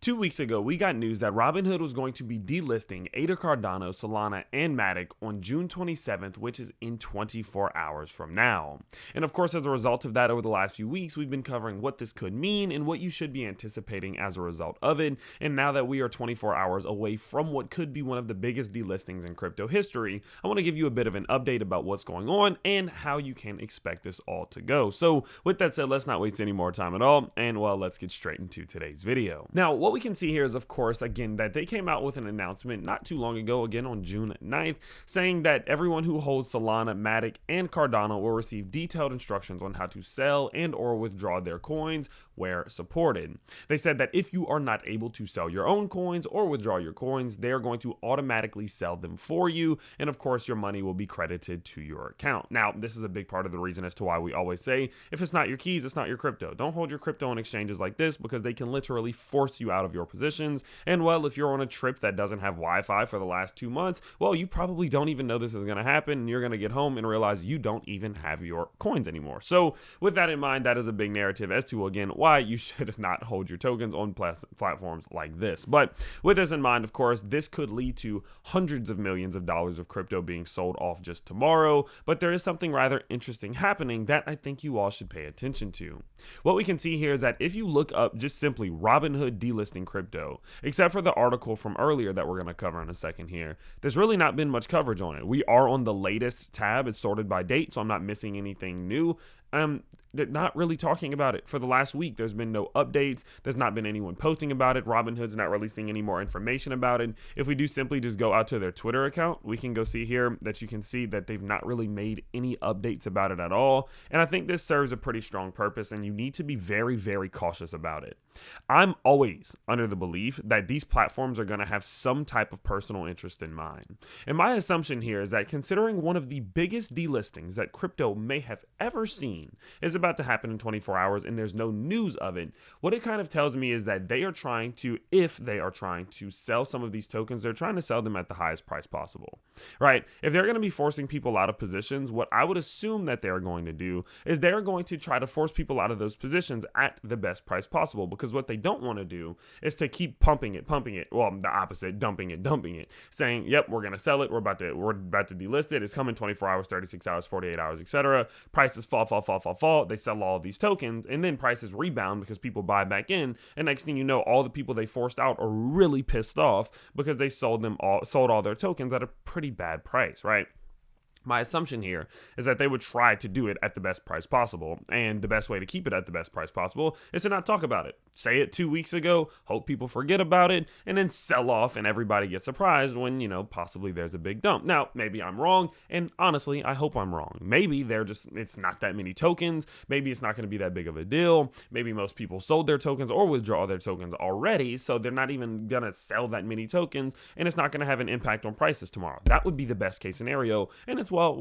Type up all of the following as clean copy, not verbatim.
2 weeks ago, we got news that Robinhood was going to be delisting ADA, Cardano, Solana, and Matic on June 27th, which is in 24 hours from now. And of course, as a result of that, over the last few weeks, we've been covering what this could mean and what you should be anticipating as a result of it. And now that we are 24 hours away from what could be one of the biggest delistings in crypto history, I want to give you a bit of an update about what's going on and how you can expect this all to go. So with that said, let's not waste any more time at all. And well, let's get straight into today's video. Now, what we can see here is, of course, again, that they came out with an announcement not too long ago, again on June 9th, saying that everyone who holds Solana, Matic, and Cardano will receive detailed instructions on how to sell and or withdraw their coins where supported. They said that if you are not able to sell your own coins or withdraw your coins, they're going to automatically sell them for you. And of course, your money will be credited to your account. Now, this is a big part of the reason as to why we always say, if it's not your keys, it's not your crypto. Don't hold your crypto on exchanges like this because they can literally force you out of your positions. And well, if you're on a trip that doesn't have Wi-Fi for the last 2 months, well, you probably don't even know this is going to happen. And you're going to get home and realize you don't even have your coins anymore. So with that in mind, that is a big narrative as to, again, why you should not hold your tokens on platforms like this. But with this in mind, of course, this could lead to hundreds of millions of dollars of crypto being sold off just tomorrow. But there is something rather interesting happening that I think you all should pay attention to. What we can see here is that if you look up just simply Robinhood delisting crypto, except for the article from earlier that we're going to cover in a second here, there's really not been much coverage on it. We are on the latest tab. It's sorted by date, so I'm not missing anything new. They're not really talking about it. For the last week, there's been no updates. There's not been anyone posting about it. Robinhood's not releasing any more information about it. If we do simply just go out to their Twitter account, we can go see here that you can see that they've not really made any updates about it at all. And I think this serves a pretty strong purpose, and you need to be very, very cautious about it. I'm always under the belief that these platforms are going to have some type of personal interest in mind. And my assumption here is that considering one of the biggest delistings that crypto may have ever seen is about to happen in 24 hours and there's no news of it, what it kind of tells me is that they are trying to, if they are trying to sell some of these tokens, they're trying to sell them at the highest price possible, right? If they're going to be forcing people out of positions, what I would assume that they're going to do is they're going to try to force people out of those positions at the best price possible, because what they don't want to do is to keep pumping it, well, the opposite, dumping it, saying, yep, we're going to sell it, we're about to delist it, it's coming 24 hours, 36 hours, 48 hours, etc. Prices fall, they sell all these tokens, and then prices rebound because people buy back in, and next thing you know, all the people they forced out are really pissed off because they sold all their tokens at a pretty bad price, right? My assumption here is that they would try to do it at the best price possible, and the best way to keep it at the best price possible is to not talk about it. Say it 2 weeks ago, hope people forget about it, and then sell off and everybody gets surprised when, possibly there's a big dump. Now, maybe I'm wrong, and honestly, I hope I'm wrong. Maybe it's not that many tokens, maybe it's not going to be that big of a deal, maybe most people sold their tokens or withdraw their tokens already, so they're not even going to sell that many tokens, and it's not going to have an impact on prices tomorrow. That would be the best case scenario, and it's well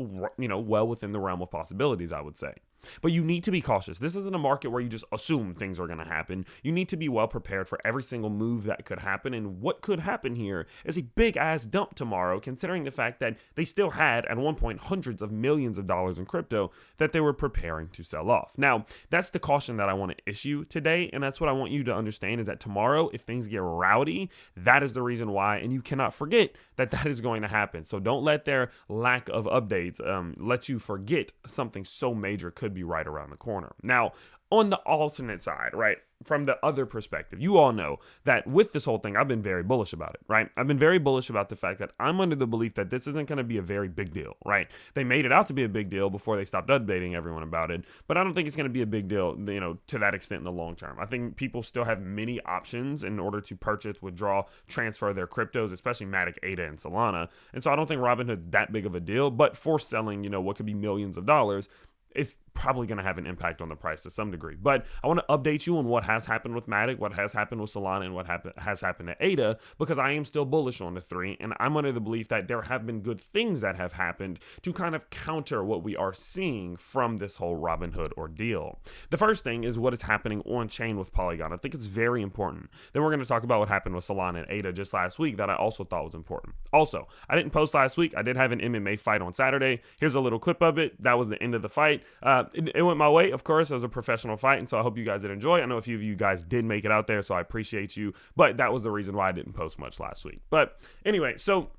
within the realm of possibilities, I would say. But you need to be cautious. This isn't a market where you just assume things are going to happen. You need to be well prepared for every single move that could happen. And what could happen here is a big ass dump tomorrow, considering the fact that they still had at one point hundreds of millions of dollars in crypto that they were preparing to sell off. Now, that's the caution that I want to issue today. And that's what I want you to understand, is that tomorrow, if things get rowdy, that is the reason why. And you cannot forget that that is going to happen. So don't let their lack of updates let you forget something so major could be right around the corner. Now, on the alternate side, right, from the other perspective, you all know that with this whole thing, I've been very bullish about it, right? I've been very bullish about the fact that I'm under the belief that this isn't going to be a very big deal, right? They made it out to be a big deal before they stopped updating everyone about it, but I don't think it's going to be a big deal, to that extent in the long term. I think people still have many options in order to purchase, withdraw, transfer their cryptos, especially Matic, ADA, and Solana. And so I don't think Robinhood's that big of a deal, but for selling, what could be millions of dollars, it's probably going to have an impact on the price to some degree. But I want to update you on what has happened with Matic, what has happened with Solana, and what has happened to ADA, because I am still bullish on the three, and I'm under the belief that there have been good things that have happened to kind of counter what we are seeing from this whole Robinhood ordeal. The first thing is what is happening on chain with Polygon. I think it's very important. Then we're going to talk about what happened with Solana and ADA just last week that I also thought was important. Also, I didn't post last week. I did have an MMA fight on Saturday. Here's a little clip of it. That was the end of the fight. It went my way, of course. It was a professional fight, and so I hope you guys did enjoy. I know a few of you guys did make it out there, so I appreciate you, but that was the reason why I didn't post much last week. But anyway, so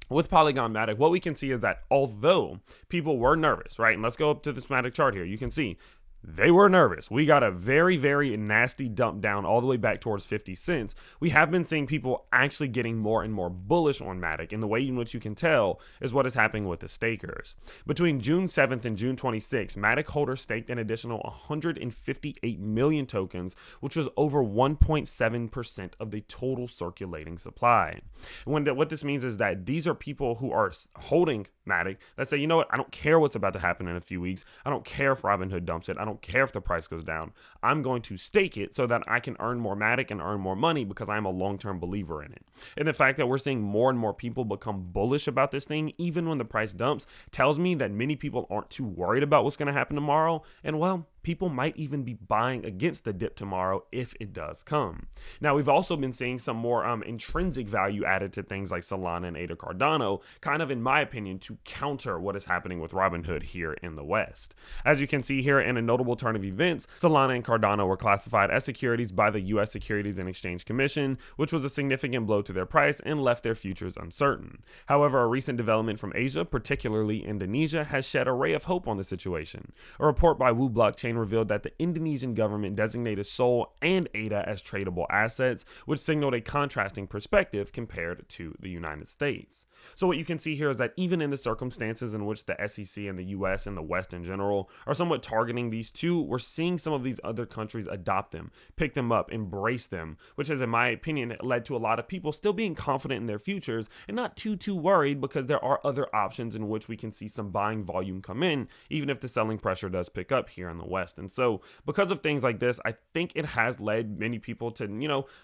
with Polygon Matic, what we can see is that although people were nervous, right? And let's go up to this Matic chart here. You can see they were nervous. We got a very, very nasty dump down all the way back towards 50 cents. We have been seeing people actually getting more and more bullish on Matic, and the way in which you can tell is what is happening with the stakers. Between June 7th and June 26th, Matic holders staked an additional 158 million tokens, which was over 1.7% of the total circulating supply. What this means is that these are people who are holding Matic that say, you know what, I don't care what's about to happen in a few weeks. I don't care if Robinhood dumps it. I don't care if the price goes down. I'm going to stake it so that I can earn more Matic and earn more money because I'm a long-term believer in it. And the fact that we're seeing more and more people become bullish about this thing, even when the price dumps, tells me that many people aren't too worried about what's going to happen tomorrow. And well, people might even be buying against the dip tomorrow if it does come. Now, we've also been seeing some more intrinsic value added to things like Solana and ADA Cardano, kind of in my opinion, to counter what is happening with Robinhood here in the West. As you can see here, in a notable turn of events, Solana and Cardano were classified as securities by the U.S. Securities and Exchange Commission, which was a significant blow to their price and left their futures uncertain. However, a recent development from Asia, particularly Indonesia, has shed a ray of hope on the situation. A report by Wu Blockchain revealed that the Indonesian government designated Sol and ADA as tradable assets, which signaled a contrasting perspective compared to the United States. So what you can see here is that even in the circumstances in which the SEC and the US and the West in general are somewhat targeting these two, we're seeing some of these other countries adopt them, pick them up, embrace them, which has, in my opinion, led to a lot of people still being confident in their futures and not too worried, because there are other options in which we can see some buying volume come in, even if the selling pressure does pick up here in the West. And so because of things like this, I think it has led many people to,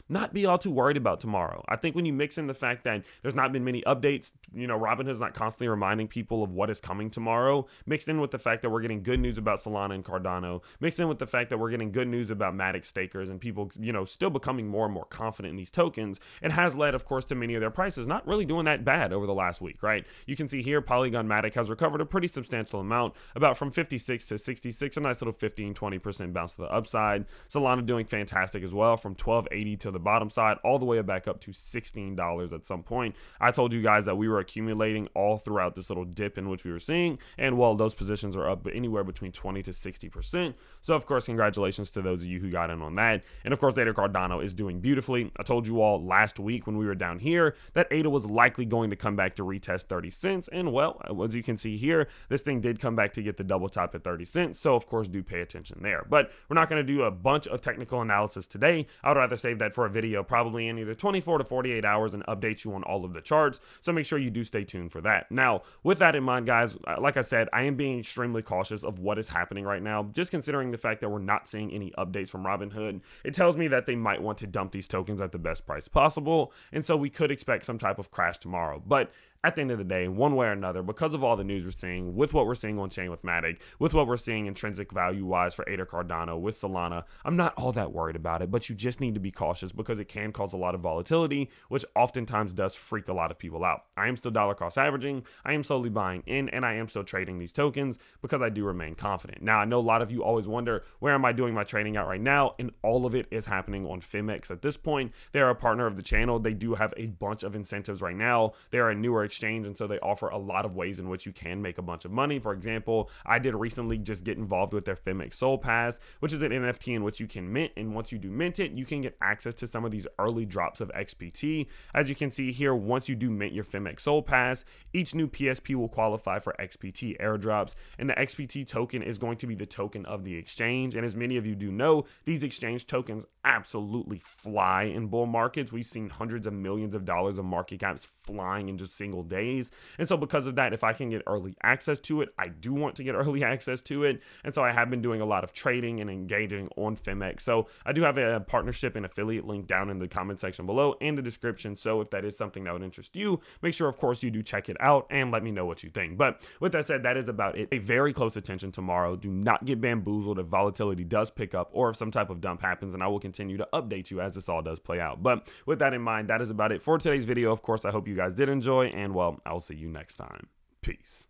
not be all too worried about tomorrow. I think when you mix in the fact that there's not been many updates, Robinhood's not constantly reminding people of what is coming tomorrow, mixed in with the fact that we're getting good news about Solana and Cardano, mixed in with the fact that we're getting good news about Matic stakers and people, still becoming more and more confident in these tokens, it has led, of course, to many of their prices not really doing that bad over the last week, right? You can see here, Polygon Matic has recovered a pretty substantial amount, about from 56 to 66, a nice little 15-20% bounce to the upside. Solana doing fantastic as well, from $12.80 to the bottom side, all the way back up to $16 at some point. I told you guys that we were accumulating all throughout this little dip in which we were seeing, and well, those positions are up anywhere between 20 to 60%. So of course, congratulations to those of you who got in on that. And of course, ADA Cardano is doing beautifully. I told you all last week when we were down here that ADA was likely going to come back to retest 30 cents. And well, as you can see here, this thing did come back to get the double top at 30 cents. So of course, do pay attention there. But we're not going to do a bunch of technical analysis today. I would rather save that for a video probably in either 24 to 48 hours and update you on all of the charts. So make sure you do stay tuned for that. Now, with that in mind, guys, like I said, I am being extremely cautious of what is happening right now, just considering the fact that we're not seeing any updates from Robinhood. It tells me that they might want to dump these tokens at the best price possible, and so we could expect some type of crash tomorrow. But at the end of the day, one way or another, because of all the news we're seeing, with what we're seeing on chain with Matic, with what we're seeing intrinsic value wise for ADA Cardano, with Solana, I'm not all that worried about it, but you just need to be cautious because it can cause a lot of volatility, which oftentimes does freak a lot of people out. I am still dollar cost averaging, I am slowly buying in, and I am still trading these tokens because I do remain confident. Now, I know a lot of you always wonder, where am I doing my trading at right now? And all of it is happening on Phemex at this point. They're a partner of the channel. They do have a bunch of incentives right now. They're a newer exchange, and so they offer a lot of ways in which you can make a bunch of money. For example, I did recently just get involved with their Phemex Soul Pass, which is an NFT in which you can mint, and once you do mint it, you can get access to some of these early drops of XPT. As you can see here, once you do mint your Phemex Soul Pass, each new PSP will qualify for XPT airdrops, and the XPT token is going to be the token of the exchange. And as many of you do know, these exchange tokens absolutely fly in bull markets. We've seen hundreds of millions of dollars of market caps flying in just single days. And so because of that, if I can get early access to it, I do want to get early access to it. And so I have been doing a lot of trading and engaging on Phemex. So I do have a partnership and affiliate link down in the comment section below and the description. So if that is something that would interest you, make sure, of course, you do check it out and let me know what you think. But with that said, that is about it. Pay very close attention tomorrow. Do not get bamboozled if volatility does pick up or if some type of dump happens, and I will continue to update you as this all does play out. But with that in mind, that is about it for today's video. Of course, I hope you guys did enjoy, and well, I will see you next time. Peace.